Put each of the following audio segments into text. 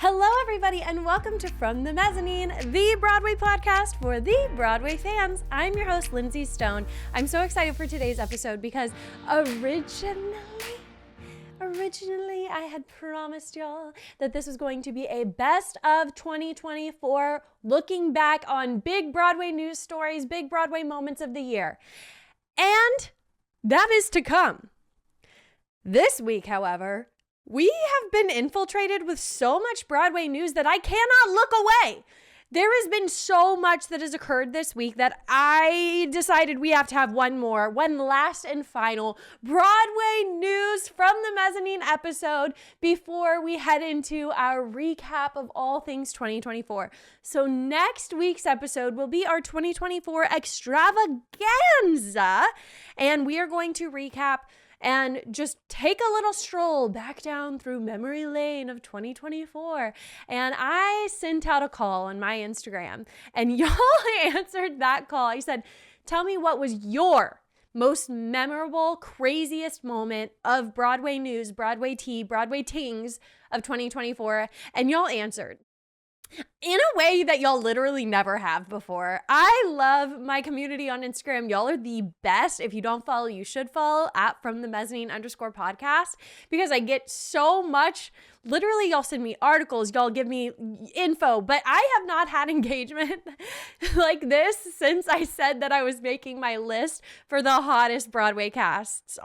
Hello, everybody, and welcome to From the Mezzanine, the Broadway podcast for the Broadway fans. I'm your host, Lindsay Stone. I'm so excited for today's episode because originally, I had promised y'all that this was going to be a best of 2024, looking back on big Broadway news stories, big Broadway moments of the year. And that is to come. This week, however, we have been infiltrated with so much Broadway news that I cannot look away. There has been so much that has occurred this week that I decided we have to have one last and final Broadway news from the Mezzanine episode before we head into our recap of all things 2024. So next week's episode will be our 2024 extravaganza, and we are going to recap and just take a little stroll back down through memory lane of 2024. And I sent out a call on my Instagram, and y'all answered that call. I said, tell me what was your most memorable, craziest moment of Broadway news, Broadway tea, Broadway tings of 2024. And y'all answered in a way that y'all literally never have before. I love my community on Instagram. Y'all are the best. If you don't follow, you should follow at From the Mezzanine _podcast, because I get so much. Literally, y'all send me articles, y'all give me info, but I have not had engagement like this since I said that I was making my list for the hottest Broadway casts.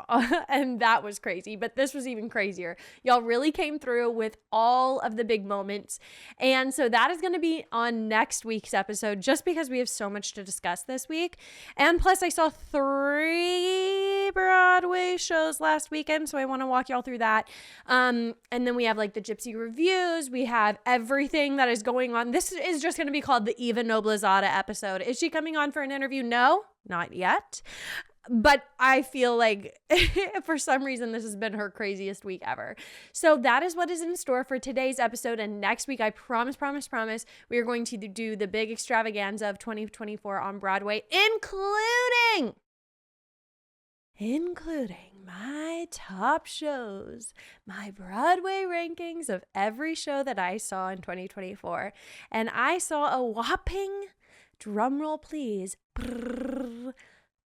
And that was crazy, but this was even crazier. Y'all really came through with all of the big moments. And so that is going to be on next week's episode, just because we have so much to discuss this week. And plus, I saw 3 Broadway shows last weekend, so I want to walk y'all through that. And then we have like the Gypsy reviews. We have everything that is going on. This is just going to be called the Eva Noblezada episode. Is she coming on for an interview? No, not yet. But I feel like for some reason, this has been her craziest week ever. So that is what is in store for today's episode. And next week, I promise, we are going to do the big extravaganza of 2024 on Broadway, including my top shows, my Broadway rankings of every show that I saw in 2024. And I saw a whopping, drumroll please,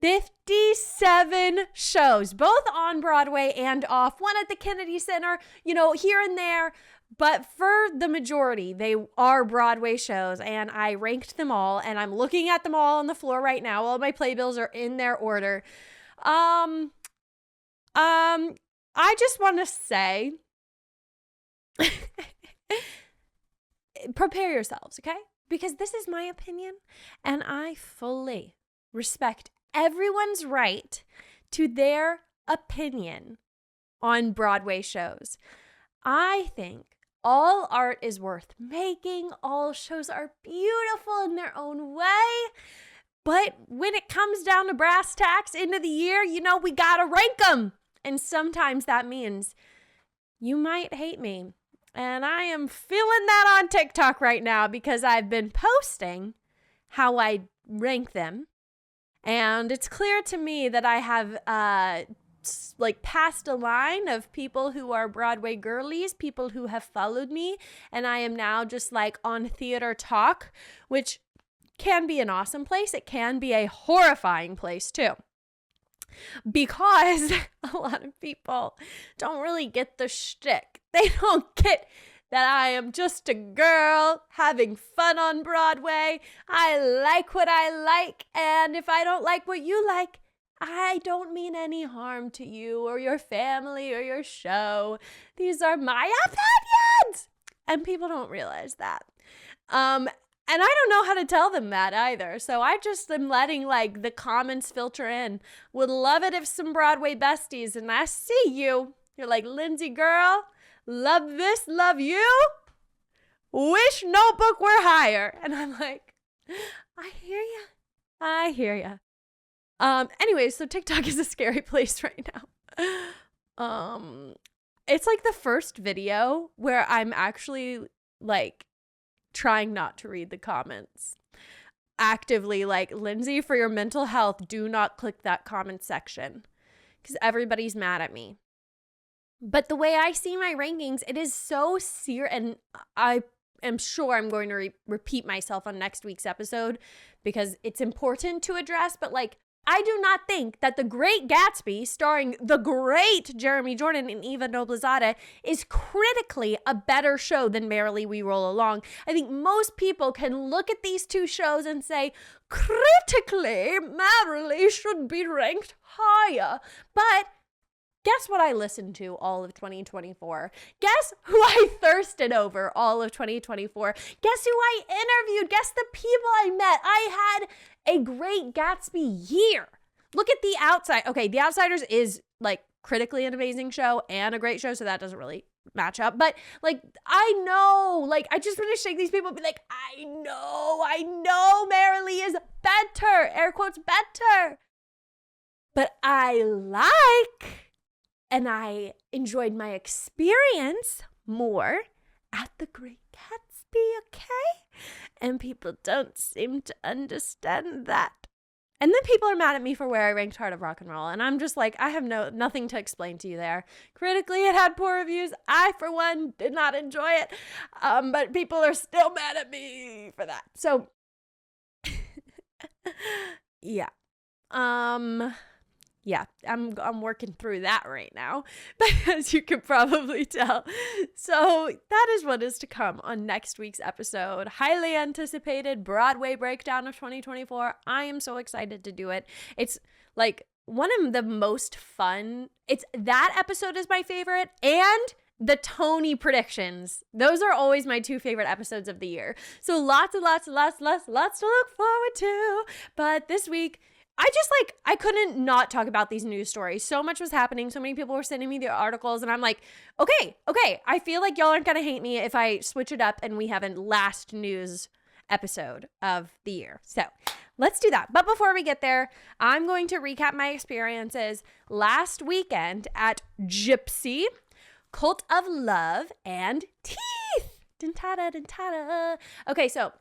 57 shows, both on Broadway and off, one at the Kennedy Center, here and there. But for the majority, they are Broadway shows, and I ranked them all, and I'm looking at them all on the floor right now. All my playbills are in their order. I just want to say, prepare yourselves, okay? Because this is my opinion, and I fully respect everyone's right to their opinion on Broadway shows. I think all art is worth making. All shows are beautiful in their own way. But when it comes down to brass tacks, end of the year, we gotta rank them. And sometimes that means you might hate me. And I am feeling that on TikTok right now, because I've been posting how I rank them. And it's clear to me that I have passed a line of people who are Broadway girlies, people who have followed me. And I am now just on Theater Talk, which can be an awesome place. It can be a horrifying place too, because a lot of people don't really get the shtick. They don't get that I am just a girl having fun on Broadway. I like what I like, and if I don't like what you like, I don't mean any harm to you or your family or your show. These are my opinions, and people don't realize that. And I don't know how to tell them that either. So I just am letting the comments filter in. Would love it if some Broadway besties, and I see you. You're like, Lindsay girl, love this, love you. Wish notebook were higher. And I'm like, I hear ya. Anyway, so TikTok is a scary place right now. It's the first video where I'm actually trying not to read the comments. Actively Lindsay, for your mental health, do not click that comment section, because everybody's mad at me. But the way I see my rankings, it is so serious, and I am sure I'm going to repeat myself on next week's episode because it's important to address, but like, I do not think that The Great Gatsby, starring the great Jeremy Jordan and Eva Noblezada, is critically a better show than Merrily We Roll Along. I think most people can look at these two shows and say, critically, Merrily should be ranked higher. But guess what I listened to all of 2024? Guess who I thirsted over all of 2024? Guess who I interviewed? Guess the people I met? I had a Great Gatsby year. Look at The Outside. Okay, The Outsiders is like critically an amazing show and a great show, so that doesn't really match up. But like, I know, like, I just want to shake these people and be like, I know Merrily is better, air quotes, better. But I and I enjoyed my experience more at The Great Gatsby, okay? And people don't seem to understand that. And then people are mad at me for where I ranked Heart of Rock and Roll. And I'm just like, I have nothing to explain to you there. Critically, it had poor reviews. I, for one, did not enjoy it. But people are still mad at me for that. So, yeah. Yeah, I'm working through that right now, but as you can probably tell. So that is what is to come on next week's episode. Highly anticipated Broadway breakdown of 2024. I am so excited to do it. It's like one of the most fun. That episode is my favorite, and the Tony predictions. Those are always my two favorite episodes of the year. So lots to look forward to. But this week, I couldn't not talk about these news stories. So much was happening. So many people were sending me the articles, and I'm like, okay. I feel like y'all aren't going to hate me if I switch it up and we have a last news episode of the year. So let's do that. But before we get there, I'm going to recap my experiences last weekend at Gypsy, Cult of Love, and Teeth. Dun-ta-da. Okay, so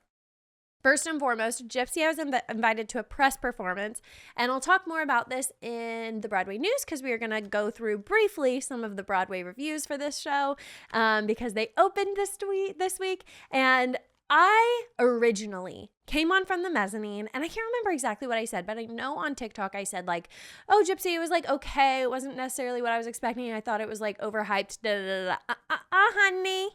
first and foremost, Gypsy, I was invited to a press performance, and I'll talk more about this in the Broadway news because we are going to go through briefly some of the Broadway reviews for this show because they opened this week, and I originally came on from the mezzanine, and I can't remember exactly what I said, but I know on TikTok I said like, oh, Gypsy, it was like okay, it wasn't necessarily what I was expecting, I thought it was like overhyped, honey,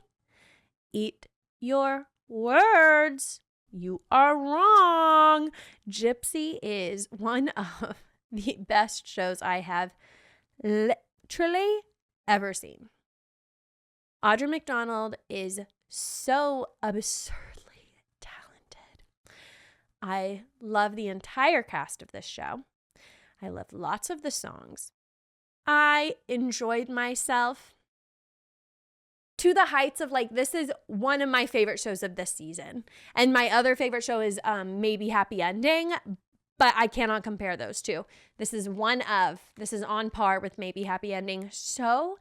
eat your words. You are wrong. Gypsy is one of the best shows I have literally ever seen. Audra McDonald is so absurdly talented. I love the entire cast of this show. I love lots of the songs. I enjoyed myself to the heights of like, this is one of my favorite shows of this season. And my other favorite show is Maybe Happy Ending, but I cannot compare those two. This is on par with Maybe Happy Ending. So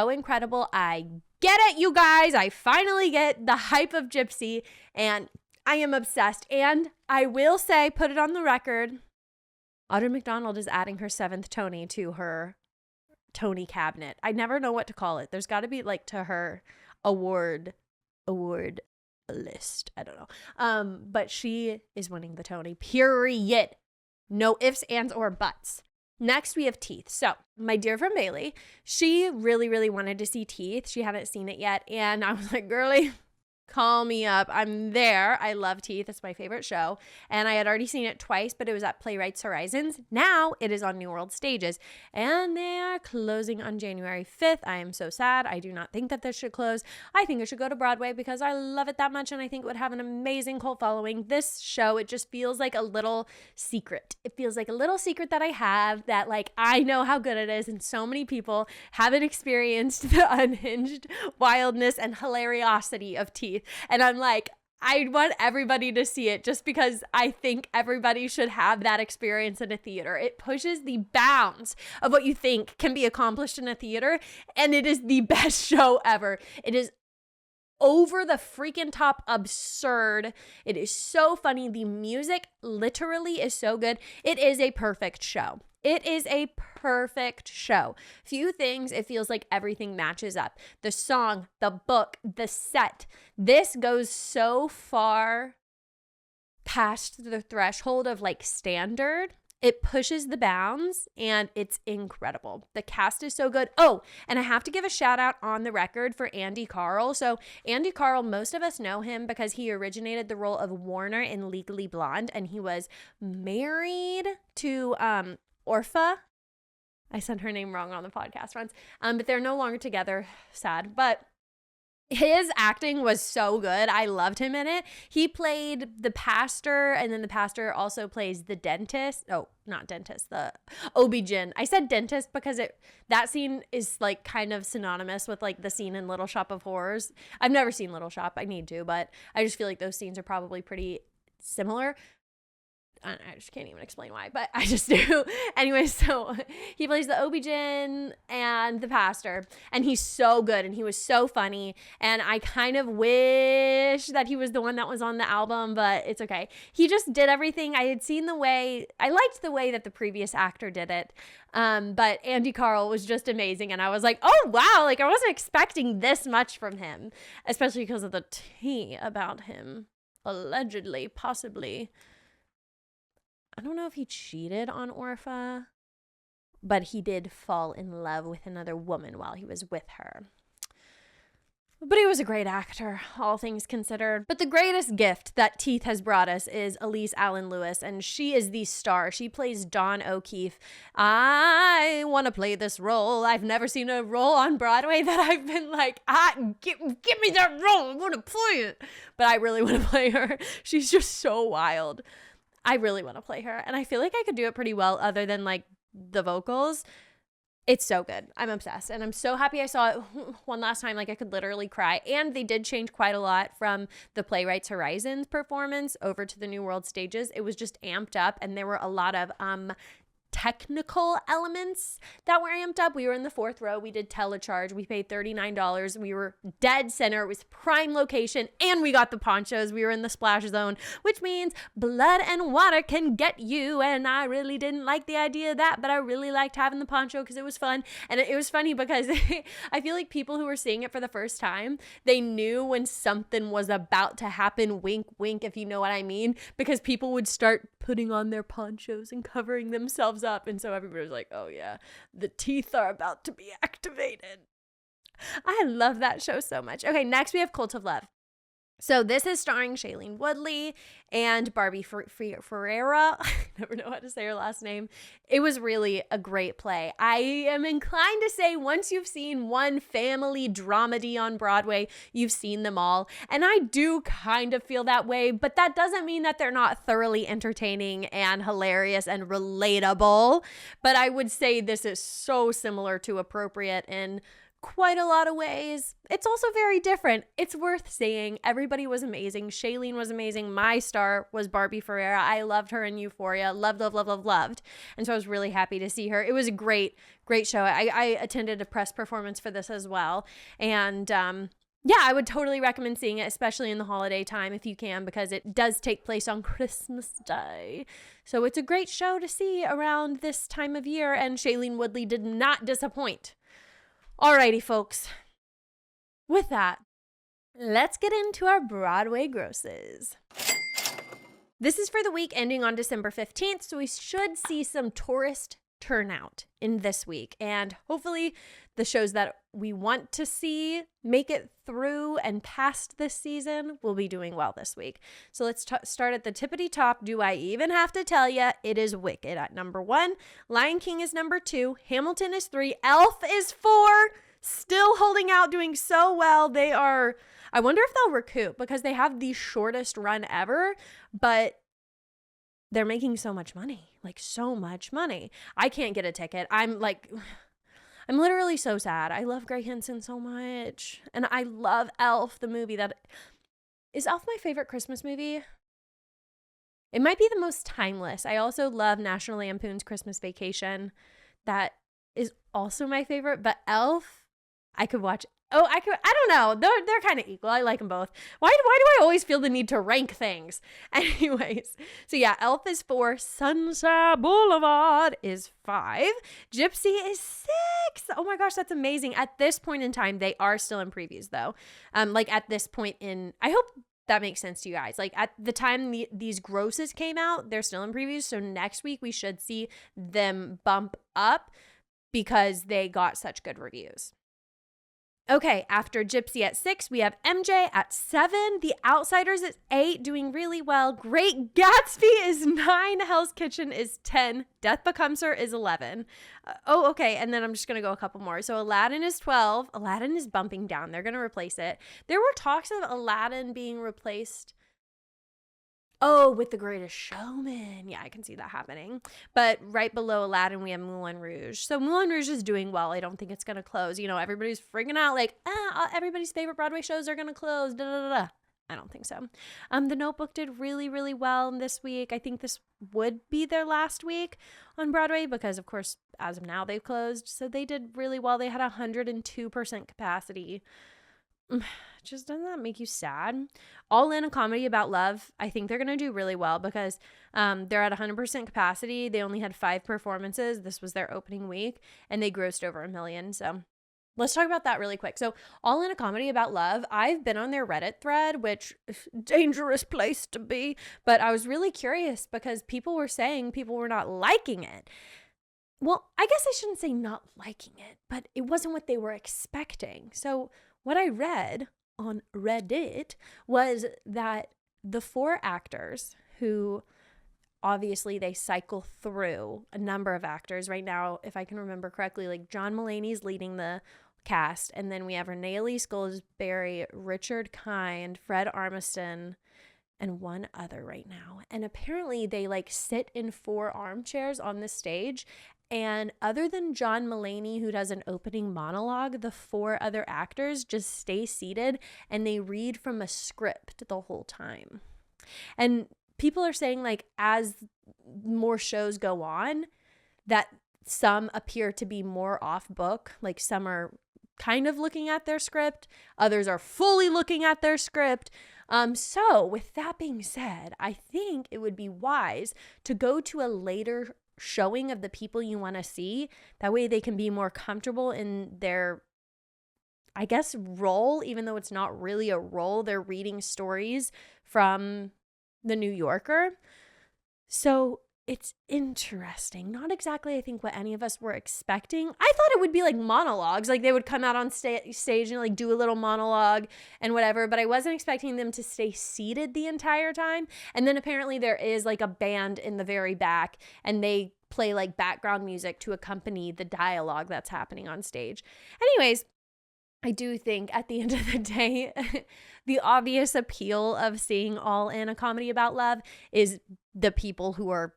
incredible. I get it, you guys. I finally get the hype of Gypsy, and I am obsessed. And I will say, put it on the record, Audra McDonald is adding her 7th Tony to her Tony cabinet. I never know what to call it. There's got to be like to her award list. I don't know. But she is winning the Tony, period. No ifs, ands, or buts. Next, we have Teeth. So my dear friend Bailey, she really, really wanted to see Teeth. She hadn't seen it yet. And I was like, girly, call me up. I'm there. I love Teeth. It's my favorite show. And I had already seen it twice, but it was at Playwrights Horizons. Now it is on New World Stages, and they are closing on January 5th. I am so sad. I do not think that this should close. I think it should go to Broadway because I love it that much, and I think it would have an amazing cult following. This show, it just feels like a little secret. It feels like a little secret that I have, that like I know how good it is, and so many people haven't experienced the unhinged wildness and hilariosity of Teeth. And I'm like, I want everybody to see it just because I think everybody should have that experience in a theater. It pushes the bounds of what you think can be accomplished in a theater, and it is the best show ever. It is over the freaking top absurd. It is so funny. The music literally is so good. It is a perfect show. It is a perfect show. Few things, it feels like everything matches up. The song, the book, the set. This goes so far past the threshold of like standard. It pushes the bounds and it's incredible. The cast is so good. Oh, and I have to give a shout out on the record for Andy Karl. So Andy Karl, most of us know him because he originated the role of Warner in Legally Blonde, and he was married to Orpha. I said her name wrong on the podcast once, but they're no longer together. Sad, but his acting was so good. I loved him in it. He played the pastor, and then the pastor also plays the dentist. Oh, not dentist, the OB-GYN. I said dentist because that scene is like kind of synonymous with like the scene in Little Shop of Horrors. I've never seen Little Shop. I need to, but I just feel like those scenes are probably pretty similar. I just can't even explain why, but I just do. Anyway, so he plays the OB-GYN and the pastor, and he's so good, and he was so funny, and I kind of wish that he was the one that was on the album, but it's okay. He just did everything. I liked the way that the previous actor did it, but Andy Karl was just amazing, and I was like, oh, wow, like I wasn't expecting this much from him, especially because of the tea about him, allegedly, possibly. I don't know if he cheated on Orpha, but he did fall in love with another woman while he was with her. But he was a great actor, all things considered. But the greatest gift that Teeth has brought us is Elise Allen Lewis, and she is the star. She plays Dawn O'Keefe. I want to play this role. I've never seen a role on Broadway that I've been like, give me that role. I want to play it. But I really want to play her. She's just so wild. I really want to play her, and I feel like I could do it pretty well other than like the vocals. It's so good. I'm obsessed, and I'm so happy I saw it one last time. Like I could literally cry, and they did change quite a lot from the Playwrights Horizons performance over to the New World Stages. It was just amped up, and there were a lot of technical elements that were amped up. We were in the 4th row. We did telecharge. We paid $39. We were dead center. It was prime location, and we got the ponchos. We were in the splash zone, which means blood and water can get you, and I really didn't like the idea of that, but I really liked having the poncho because it was fun. And it was funny because I feel like people who were seeing it for the first time, they knew when something was about to happen, wink wink, if you know what I mean, because people would start putting on their ponchos and covering themselves up, and so everybody was like, oh yeah, the teeth are about to be activated. I love that show so much. Okay, next we have Cult of Love. So this is starring Shailene Woodley and Barbie Ferreira. I never know how to say her last name. It was really a great play. I am inclined to say once you've seen one family dramedy on Broadway, you've seen them all. And I do kind of feel that way, but that doesn't mean that they're not thoroughly entertaining and hilarious and relatable. But I would say this is so similar to Appropriate in quite a lot of ways. It's also very different. It's worth saying. Everybody was amazing. Shailene was amazing. My star was Barbie Ferreira. I loved her in Euphoria. Loved. And so I was really happy to see her. It was a great show. I attended a press performance for this as well. And yeah, I would totally recommend seeing it, especially in the holiday time if you can, because it does take place on Christmas Day. So it's a great show to see around this time of year, and Shailene Woodley did not disappoint. Alrighty, folks. With that, let's get into our Broadway grosses. This is for the week ending on December 15th, so we should see some tourist turnout in this week. And hopefully the shows that we want to see make it through and past this season will be doing well this week. So let's start at the tippity top. Do I even have to tell you? It is Wicked at number 1. Lion King is number 2. Hamilton is 3. Elf is 4. Still holding out, doing so well. I wonder if they'll recoup because they have the shortest run ever, but they're making so much money, like so much money. I can't get a ticket. I'm literally so sad. I love Gray Henson so much. And I love Elf, the movie. Is Elf my favorite Christmas movie? It might be the most timeless. I also love National Lampoon's Christmas Vacation. That is also my favorite. But Elf, I could watch Oh, I don't know. They're kind of equal. I like them both. Why do I always feel the need to rank things? Anyways, so yeah, Elf is 4, Sunset Boulevard is 5, Gypsy is 6. Oh my gosh, that's amazing. At this point in time, they are still in previews though. Like at this point in, I hope that makes sense to you guys. Like at the time these grosses came out, they're still in previews. So next week we should see them bump up because they got such good reviews. Okay, after Gypsy at 6, we have MJ at 7, The Outsiders at 8, doing really well. Great Gatsby is 9, Hell's Kitchen is 10, Death Becomes Her is 11. Okay, and then I'm just going to go a couple more. So Aladdin is 12. Aladdin is bumping down. They're going to replace it. There were talks of Aladdin being replaced with The Greatest Showman. Yeah, I can see that happening. But right below Aladdin, we have Moulin Rouge. So Moulin Rouge is doing well. I don't think it's going to close. You know, everybody's freaking out like, everybody's favorite Broadway shows are going to close. Da, da, da, da. I don't think so. The Notebook did really, really well this week. I think this would be their last week on Broadway because, of course, as of now, they've closed. So they did really well. They had 102% capacity. Just doesn't that make you sad? All In, A Comedy About Love, I think they're going to do really well because they're at 100% capacity. They only had 5 performances. This was their opening week, and they grossed over $1 million. So let's talk about that really quick. So All In, A Comedy About Love, I've been on their Reddit thread, which dangerous place to be, but I was really curious because people were saying people were not liking it. Well, I guess I shouldn't say not liking it, but it wasn't what they were expecting. So what I read on Reddit was that the 4 actors who obviously they cycle through a number of actors right now, if I can remember correctly, like John Mulaney's leading the cast, and then we have Renee Elise Goldsberry, Richard Kind, Fred Armisen, and one other right now. And apparently they like sit in 4 armchairs on the stage. And other than John Mulaney, who does an opening monologue, the 4 other actors just stay seated and they read from a script the whole time. And people are saying, like, as more shows go on, that some appear to be more off book. Like, some are kind of looking at their script. Others are fully looking at their script. So with that being said, I think it would be wise to go to a later showing of the people you want to see. That way they can be more comfortable in their, I guess, role, even though it's not really a role. They're reading stories from the New Yorker. So it's interesting. Not exactly, I think, what any of us were expecting. I thought it would be like monologues. Like they would come out on stage and like do a little monologue and whatever. But I wasn't expecting them to stay seated the entire time. And then apparently there is like a band in the very back and they play like background music to accompany the dialogue that's happening on stage. Anyways, I do think at the end of the day, the obvious appeal of seeing All In, A Comedy About Love is the people who are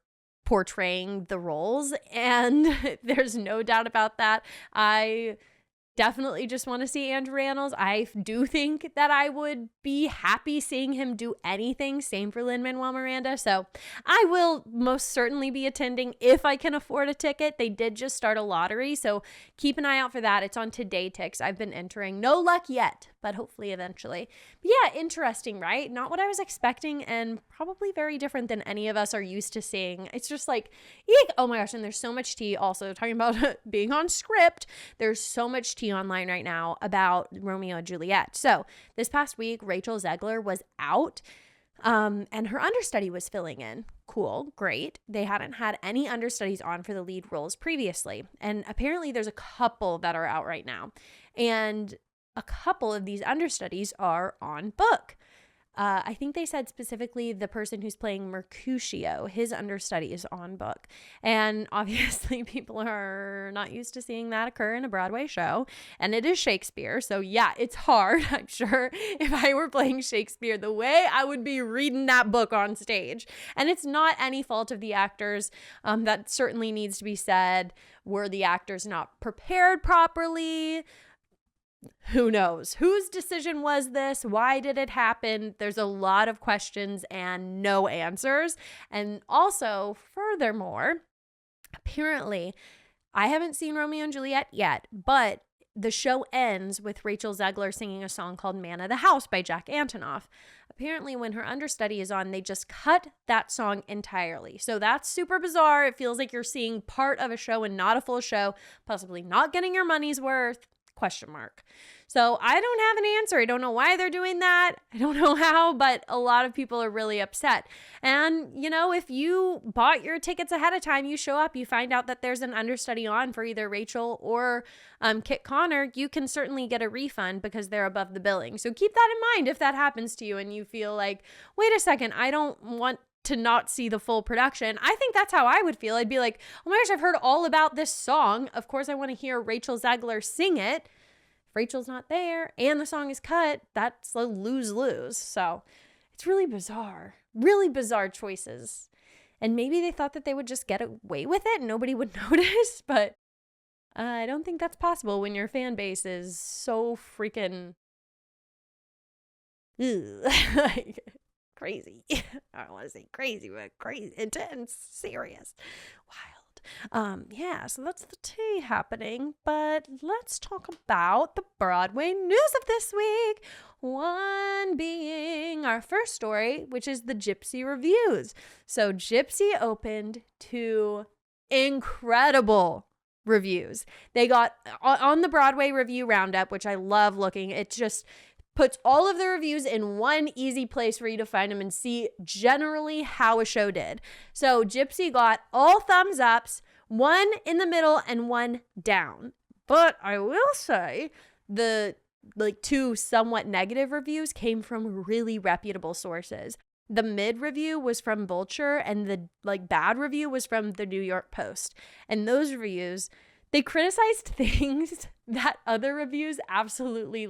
portraying the roles, and there's no doubt about that. I definitely just want to see Andrew Rannells. I do think that I would be happy seeing him do anything. Same for Lin-Manuel Miranda. So I will most certainly be attending if I can afford a ticket. They did just start a lottery, so keep an eye out for that. It's on Today Tix. I've been entering. No luck yet, but hopefully eventually. But yeah, interesting, right? Not what I was expecting, and probably very different than any of us are used to seeing. It's just like, eek. Oh my gosh, and there's so much tea also talking about being on script. There's so much tea online right now about Romeo and Juliet. So this past week, Rachel Zegler was out and her understudy was filling in. Cool, great. They hadn't had any understudies on for the lead roles previously. And apparently there's a couple that are out right now. And a couple of these understudies are on book. I think they said specifically the person who's playing Mercutio, his understudy is on book. And obviously people are not used to seeing that occur in a Broadway show. And it is Shakespeare. So yeah, it's hard. I'm sure if I were playing Shakespeare the way, I would be reading that book on stage. And it's not any fault of the actors. That certainly needs to be said. Were the actors not prepared properly? Who knows? Whose decision was this? Why did it happen? There's a lot of questions and no answers. And also, furthermore, apparently, I haven't seen Romeo and Juliet yet, but the show ends with Rachel Zegler singing a song called Man of the House by Jack Antonoff. Apparently, when her understudy is on, they just cut that song entirely. So that's super bizarre. It feels like you're seeing part of a show and not a full show, possibly not getting your money's worth, ? So I don't have an answer. I don't know why they're doing that. I don't know how, but a lot of people are really upset. And, if you bought your tickets ahead of time, you show up, you find out that there's an understudy on for either Rachel or Kit Connor, you can certainly get a refund because they're above the billing. So keep that in mind if that happens to you and you feel like, wait a second, I don't want to not see the full production. I think that's how I would feel. I'd be like, oh my gosh, I've heard all about this song. Of course, I want to hear Rachel Zegler sing it. If Rachel's not there and the song is cut, that's a lose-lose. So it's really bizarre choices. And maybe they thought that they would just get away with it and nobody would notice, but I don't think that's possible when your fan base is so freaking like crazy. I don't want to say crazy, but crazy, intense, serious, wild. So that's the tea happening, but let's talk about the Broadway news of this week. One being our first story, which is the Gypsy reviews. So Gypsy opened to incredible reviews. They got on the Broadway Review Roundup, which I love looking. It just puts all of the reviews in one easy place for you to find them and see generally how a show did. So Gypsy got all thumbs ups, one in the middle and one down. But I will say the two somewhat negative reviews came from really reputable sources. The mid review was from Vulture and the bad review was from the New York Post. And those reviews, they criticized things that other reviews absolutely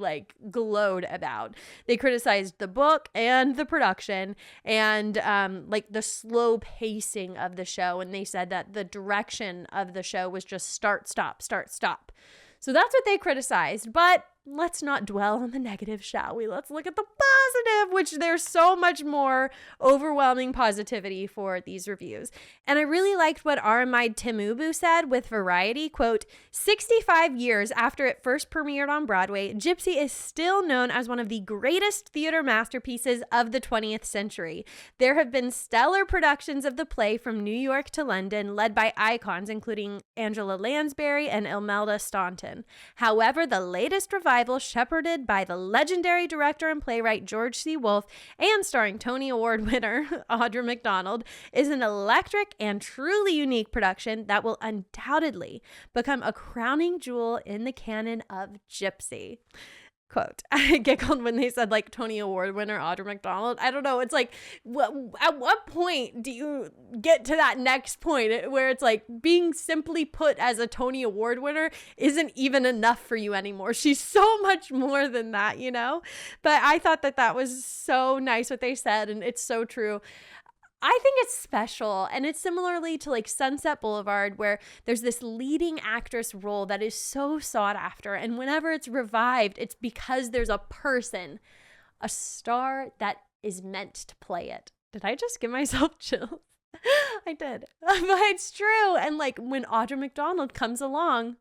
glowed about. They criticized the book and the production and the slow pacing of the show. And they said that the direction of the show was just start, stop, start, stop. So that's what they criticized. But let's not dwell on the negative, shall we? Let's look at the positive, which there's so much more overwhelming positivity for these reviews. And I really liked what Aramide Timubu said with Variety, quote, 65 years after it first premiered on Broadway, Gypsy is still known as one of the greatest theater masterpieces of the 20th century. There have been stellar productions of the play from New York to London, led by icons including Angela Lansbury and Imelda Staunton. However, the latest revival, shepherded by the legendary director and playwright George C. Wolfe and starring Tony Award winner Audra McDonald, is an electric and truly unique production that will undoubtedly become a crowning jewel in the canon of Gypsy. Quote, I giggled when they said Tony Award winner Audra McDonald. I don't know. It's at what point do you get to that next point where it's being simply put as a Tony Award winner isn't even enough for you anymore? She's so much more than that, But I thought that was so nice what they said, and it's so true. I think it's special, and it's similarly to Sunset Boulevard, where there's this leading actress role that is so sought after, and whenever it's revived, it's because there's a person, a star that is meant to play it. Did I just give myself chills? I did, but it's true. And when Audra McDonald comes along,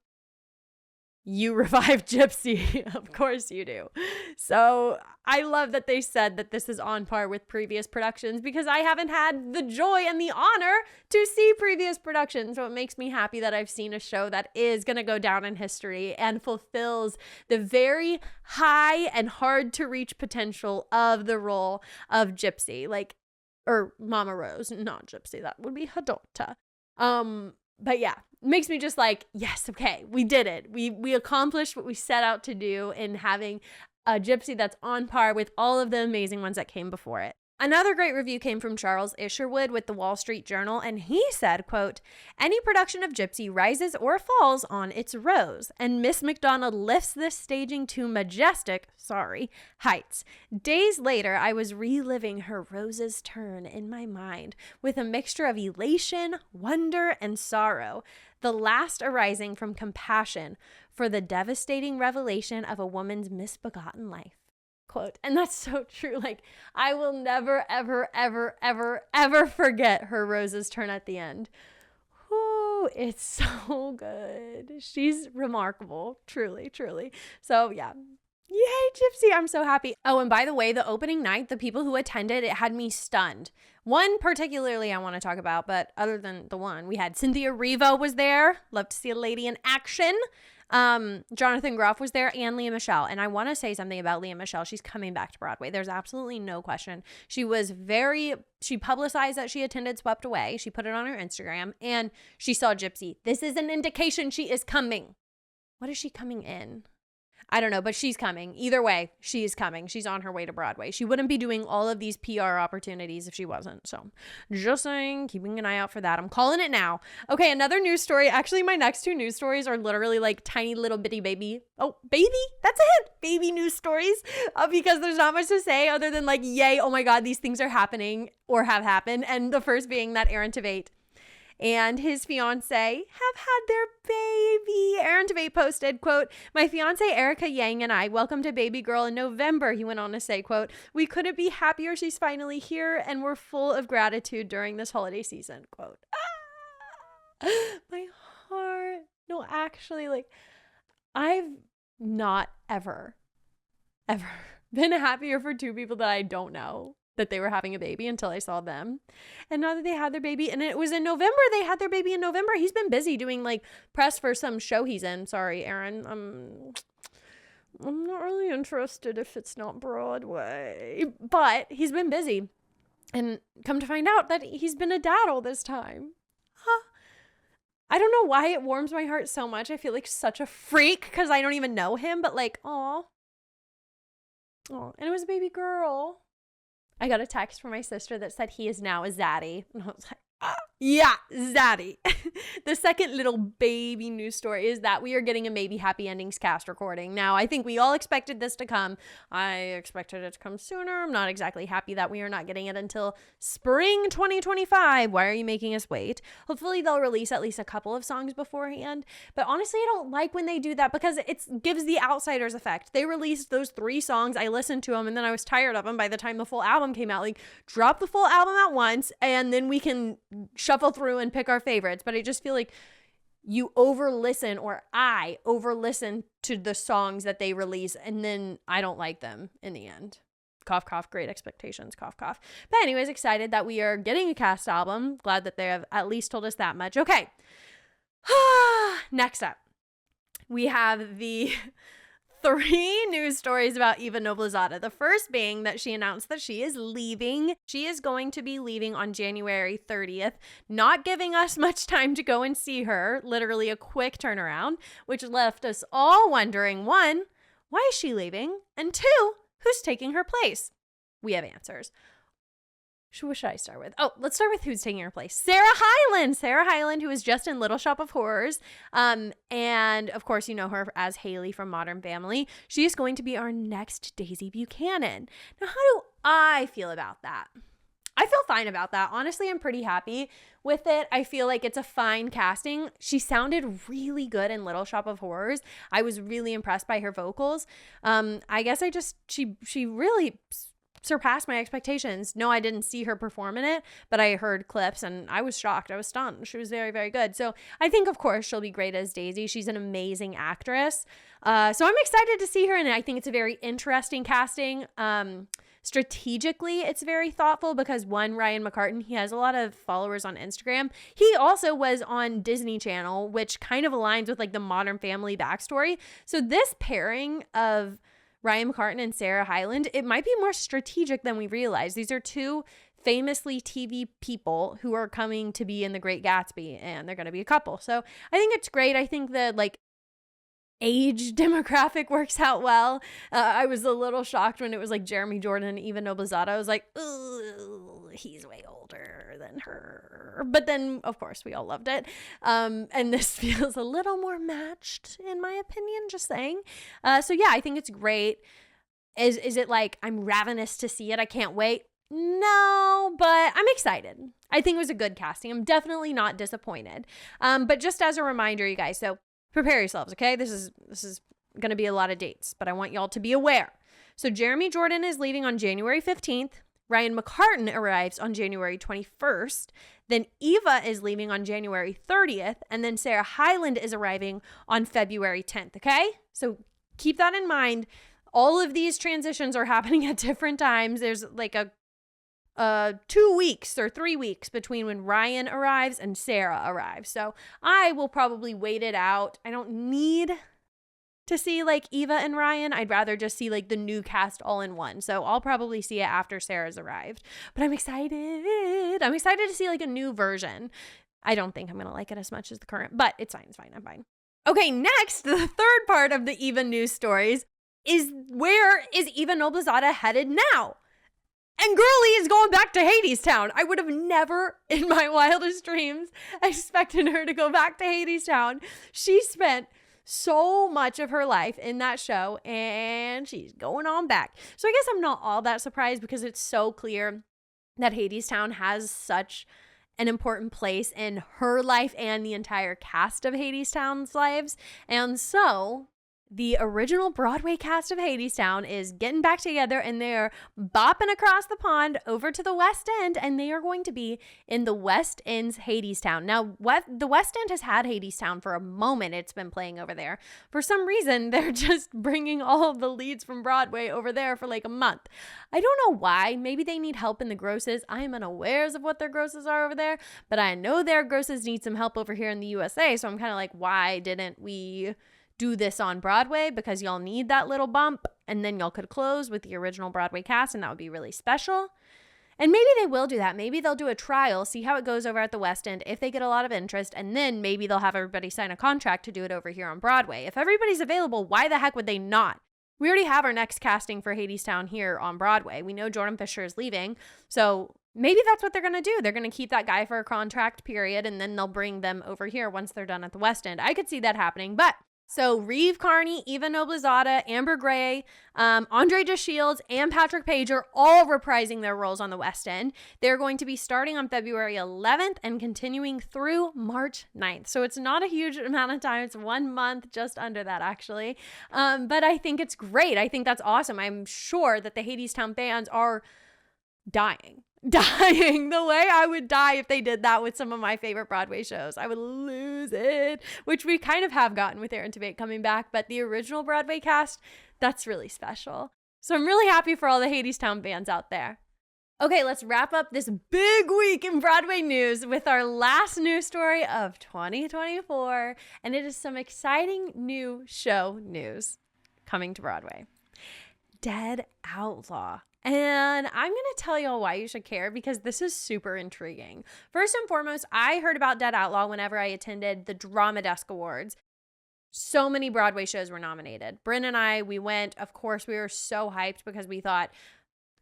you revive Gypsy. Of course you do. So I love that they said that this is on par with previous productions, because I haven't had the joy and the honor to see previous productions. So it makes me happy that I've seen a show that is going to go down in history and fulfills the very high and hard to reach potential of the role of Gypsy, or Mama Rose, not Gypsy. That would be her daughter. But yeah, makes me just yes, okay, we did it. We accomplished what we set out to do in having a Gypsy that's on par with all of the amazing ones that came before it. Another great review came from Charles Isherwood with the Wall Street Journal, and he said, quote, any production of Gypsy rises or falls on its rose, and Miss McDonald lifts this staging to majestic, heights. Days later, I was reliving her rose's turn in my mind with a mixture of elation, wonder, and sorrow, the last arising from compassion for the devastating revelation of a woman's misbegotten life. Quote. And that's so true. I will never, ever, ever, ever, ever forget her rose's turn at the end. Whew. It's so good. She's remarkable. Truly, truly. So yeah. Yay, Gypsy. I'm so happy. Oh, and by the way, the opening night, the people who attended, it had me stunned. One particularly I want to talk about, but other than the one, we had Cynthia Erivo was there. Love to see a lady in action. Jonathan Groff was there, and Leah Michelle. And I want to say something about Leah Michelle. She's coming back to Broadway. There's absolutely no question. She publicized that she attended Swept Away. She put it on her Instagram, and she saw Gypsy. This is an indication she is coming. What is she coming in? I don't know, but she's coming. Either way, she is coming. She's on her way to Broadway. She wouldn't be doing all of these PR opportunities if she wasn't. So just saying, keeping an eye out for that. I'm calling it now. Okay, another news story. Actually, my next two news stories are literally like tiny little bitty baby. Oh, baby? That's it. Baby news stories. Because there's not much to say other than like, yay, oh my God, these things are happening or have happened. And the first being that Aaron Tveit and his fiance have had their baby. Aaron Tveit posted, quote, "My fiance Erica Yang and I welcomed a baby girl in November," he went on to say, quote, "We couldn't be happier she's finally here, and we're full of gratitude during this holiday season," quote. My heart. No, actually, like, I've not ever been happier for two people that I don't know that they were having a baby until I saw them. And now that they had their baby, and it was in November, they had their baby in November. He's been busy doing like press for some show he's in. Sorry, Aaron. I'm not really interested if it's not Broadway, but he's been busy. And come to find out that he's been a dad all this time. I don't know why it warms my heart so much. I feel like such a freak because I don't even know him, but like, aw. And it was a baby girl. I got a text from my sister that said he is now a zaddy. And I was like, yeah, zaddy. The second little baby news story is that we are getting a Maybe Happy Endings cast recording. Now, I think we all expected this to come. I expected it to come sooner. I'm not exactly happy that we are not getting it until spring 2025. Why are you making us wait? Hopefully they'll release at least a couple of songs beforehand. But honestly, I don't like when they do that because it gives the Outsiders effect. They released those 3 songs. I listened to them and then I was tired of them by the time the full album came out. Like, drop the full album at once and then we can shuffle through and pick our favorites. But I just feel like you over-listen, or I over-listen to the songs that they release, and then I don't like them in the end. Cough, cough, Great Expectations, cough, cough. But anyways, excited that we are getting a cast album. Glad that they have at least told us that much. Okay. Next up, we have the 3 news stories about Eva Noblezada. The first being that she announced that she is leaving. She is going to be leaving on January 30th, not giving us much time to go and see her, literally a quick turnaround, which left us all wondering, 1, why is she leaving? And 2, who's taking her place? We have answers. What should I start with? Oh, let's start with who's taking her place. Sarah Hyland. Sarah Hyland, who was just in Little Shop of Horrors. And of course, you know her as Haley from Modern Family. She is going to be our next Daisy Buchanan. Now, how do I feel about that? I feel fine about that. Honestly, I'm pretty happy with it. I feel like it's a fine casting. She sounded really good in Little Shop of Horrors. I was really impressed by her vocals. I guess she really surpassed my expectations. No, I didn't see her perform in it, but I heard clips and I was shocked. I was stunned. She was very, very good. So I think, of course, she'll be great as Daisy. She's an amazing actress. So I'm excited to see her, and I think it's a very interesting casting. Strategically, it's very thoughtful because, 1, Ryan McCartan, he has a lot of followers on Instagram. He also was on Disney Channel, which kind of aligns with like the Modern Family backstory. So this pairing of Ryan McCartan and Sarah Hyland, it might be more strategic than we realize. These are 2 famously TV people who are coming to be in The Great Gatsby, and they're going to be a couple. So I think it's great. I think that like age demographic works out well. I was a little shocked when it was like Jeremy Jordan and Eva Noblezada. I was like, ooh, he's way older than her. But then, of course, we all loved it. And this feels a little more matched, in my opinion, just saying. So yeah, I think it's great. Is it like I'm ravenous to see it? I can't wait. No, but I'm excited. I think it was a good casting. I'm definitely not disappointed. But just as a reminder, you guys, so prepare yourselves, okay? This is going to be a lot of dates, but I want y'all to be aware. So Jeremy Jordan is leaving on January 15th. Ryan McCartan arrives on January 21st. Then Eva is leaving on January 30th. And then Sarah Hyland is arriving on February 10th. Okay? So keep that in mind. All of these transitions are happening at different times. There's like a 2 weeks or 3 weeks between when Ryan arrives and Sarah arrives. So I will probably wait it out. I don't need to see like Eva and Ryan. I'd rather just see like the new cast all in one. So I'll probably see it after Sarah's arrived. But I'm excited. I'm excited to see like a new version. I don't think I'm going to like it as much as the current, but it's fine. It's fine. I'm fine. Okay, next, the third part of the Eva news stories is where is Eva Noblezada headed now? And girlie is going back to Hadestown. I would have never in my wildest dreams expected her to go back to Hadestown. She spent so much of her life in that show and she's going on back. So I guess I'm not all that surprised because it's so clear that Hadestown has such an important place in her life and the entire cast of Hadestown's lives. And so the original Broadway cast of Hadestown is getting back together and they're bopping across the pond over to the West End and they are going to be in the West End's Hadestown. Now, the West End has had Hadestown for a moment. It's been playing over there. For some reason, they're just bringing all of the leads from Broadway over there for like a month. I don't know why. Maybe they need help in the grosses. I am unawares of what their grosses are over there, but I know their grosses need some help over here in the USA. So I'm kind of like, why didn't we do this on Broadway? Because y'all need that little bump and then y'all could close with the original Broadway cast and that would be really special. And maybe they will do that. Maybe they'll do a trial, see how it goes over at the West End if they get a lot of interest, and then maybe they'll have everybody sign a contract to do it over here on Broadway. If everybody's available, why the heck would they not? We already have our next casting for Hadestown here on Broadway. We know Jordan Fisher is leaving, so maybe that's what they're going to do. They're going to keep that guy for a contract period, and then they'll bring them over here once they're done at the West End. I could see that happening, but so Reeve Carney, Eva Noblezada, Amber Gray, Andre DeShields, and Patrick Page are all reprising their roles on the West End. They're going to be starting on February 11th and continuing through March 9th. So it's not a huge amount of time. It's 1 month, just under that actually. But I think it's great. I think that's awesome. I'm sure that the Hadestown fans are dying the way I would die if they did that with some of my favorite Broadway shows. I would lose it, which we kind of have gotten with Aaron Tveit coming back, but the original Broadway cast, that's really special. So I'm really happy for all the Hadestown fans out there. Okay, let's wrap up this big week in Broadway news with our last news story of 2024, and it is some exciting new show news coming to Broadway. Dead Outlaw. And I'm going to tell y'all why you should care because this is super intriguing. First and foremost, I heard about Dead Outlaw whenever I attended the Drama Desk Awards. So many Broadway shows were nominated. Bryn and I, we went. Of course, we were so hyped because we thought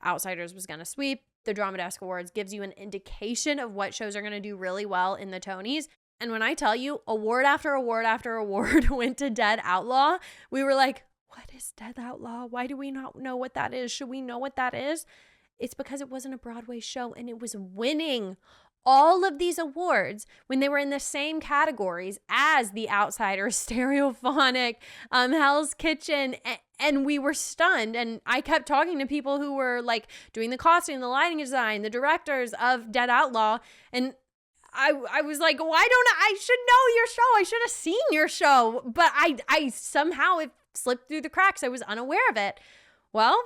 Outsiders was going to sweep. The Drama Desk Awards gives you an indication of what shows are going to do really well in the Tonys. And when I tell you award after award after award went to Dead Outlaw, we were like, what is Dead Outlaw? Why do we not know what that is? Should we know what that is? It's because it wasn't a Broadway show and it was winning all of these awards when they were in the same categories as The Outsiders, Stereophonic, Hell's Kitchen, and we were stunned. And I kept talking to people who were like doing the costume, the lighting design, the directors of Dead Outlaw, and I was like, why don't I should know your show. I should have seen your show, but I somehow it slipped through the cracks. I was unaware of it. Well,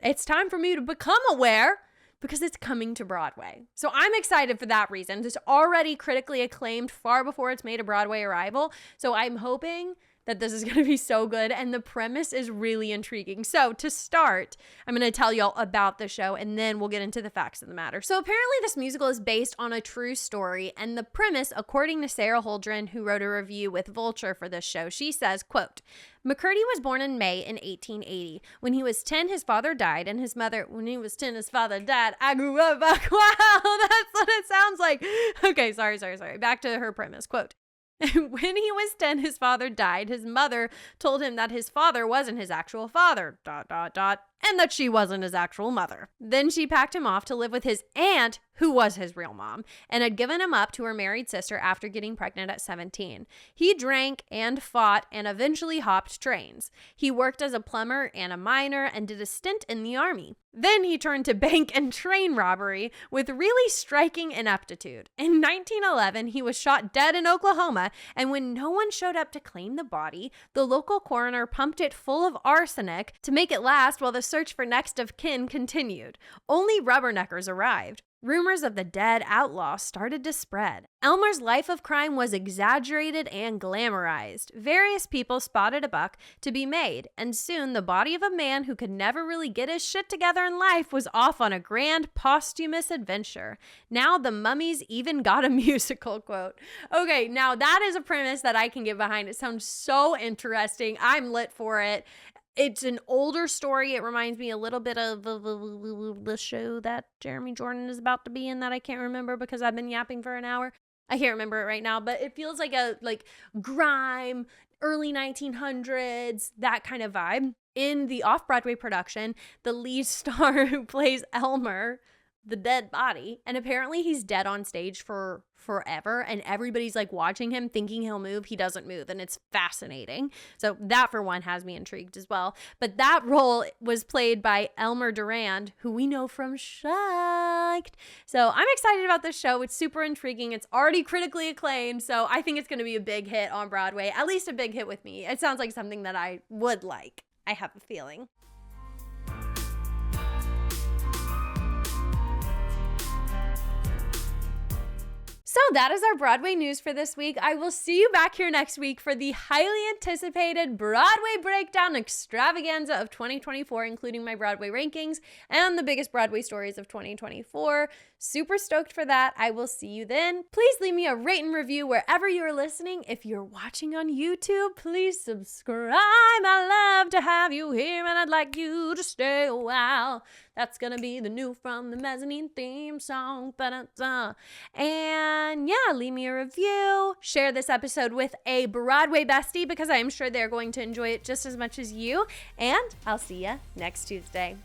it's time for me to become aware because it's coming to Broadway. So I'm excited for that reason. It's already critically acclaimed far before it's made a Broadway arrival. So I'm hoping that this is going to be so good, and the premise is really intriguing. So to start, I'm going to tell y'all about the show, and then we'll get into the facts of the matter. So apparently this musical is based on a true story, and the premise, according to Sarah Hyland, who wrote a review with Vulture for this show, she says, quote, McCurdy was born in May in 1880. When he was 10, his father died, and his father died. I grew up, wow, that's what it sounds like. Okay, sorry. Back to her premise, quote, when he was 10, his father died. His mother told him that his father wasn't his actual father, ... and that she wasn't his actual mother. Then she packed him off to live with his aunt, who was his real mom, and had given him up to her married sister after getting pregnant at 17. He drank and fought and eventually hopped trains. He worked as a plumber and a miner and did a stint in the army. Then he turned to bank and train robbery with really striking ineptitude. In 1911, he was shot dead in Oklahoma, and when no one showed up to claim the body, the local coroner pumped it full of arsenic to make it last while the search for next of kin continued. Only rubberneckers arrived. Rumors of the dead outlaw started to spread. Elmer's life of crime was exaggerated and glamorized. Various people spotted a buck to be made, and soon the body of a man who could never really get his shit together in life was off on a grand posthumous adventure. Now the mummies even got a musical, quote. Okay, now that is a premise that I can get behind. It sounds so interesting. I'm lit for it. It's an older story. It reminds me a little bit of the show that Jeremy Jordan is about to be in that I can't remember because I've been yapping for an hour. I can't remember it right now, but it feels like a grime, early 1900s, that kind of vibe. In the off-Broadway production, the lead star who plays Elmer, the dead body, and apparently he's dead on stage for forever, and everybody's like watching him thinking he'll move. He doesn't move, and it's fascinating. So that for one has me intrigued as well. But that role was played by Elmer Durand, who we know from Shucked. So I'm excited about this show. It's super intriguing. It's already critically acclaimed, so I think it's going to be a big hit on Broadway, at least a big hit with me. It sounds like something that I would like. I have a feeling. So that is our Broadway news for this week. I will see you back here next week for the highly anticipated Broadway breakdown extravaganza of 2024, including my Broadway rankings and the biggest Broadway stories of 2024. Super stoked for that. I will see you then. Please leave me a rate and review wherever you're listening. If you're watching on YouTube, please subscribe. I love to have you here, and I'd like you to stay a while. That's gonna be the new From the Mezzanine theme song. And yeah, leave me a review. Share this episode with a Broadway bestie because I am sure they're going to enjoy it just as much as you. And I'll see you next Tuesday.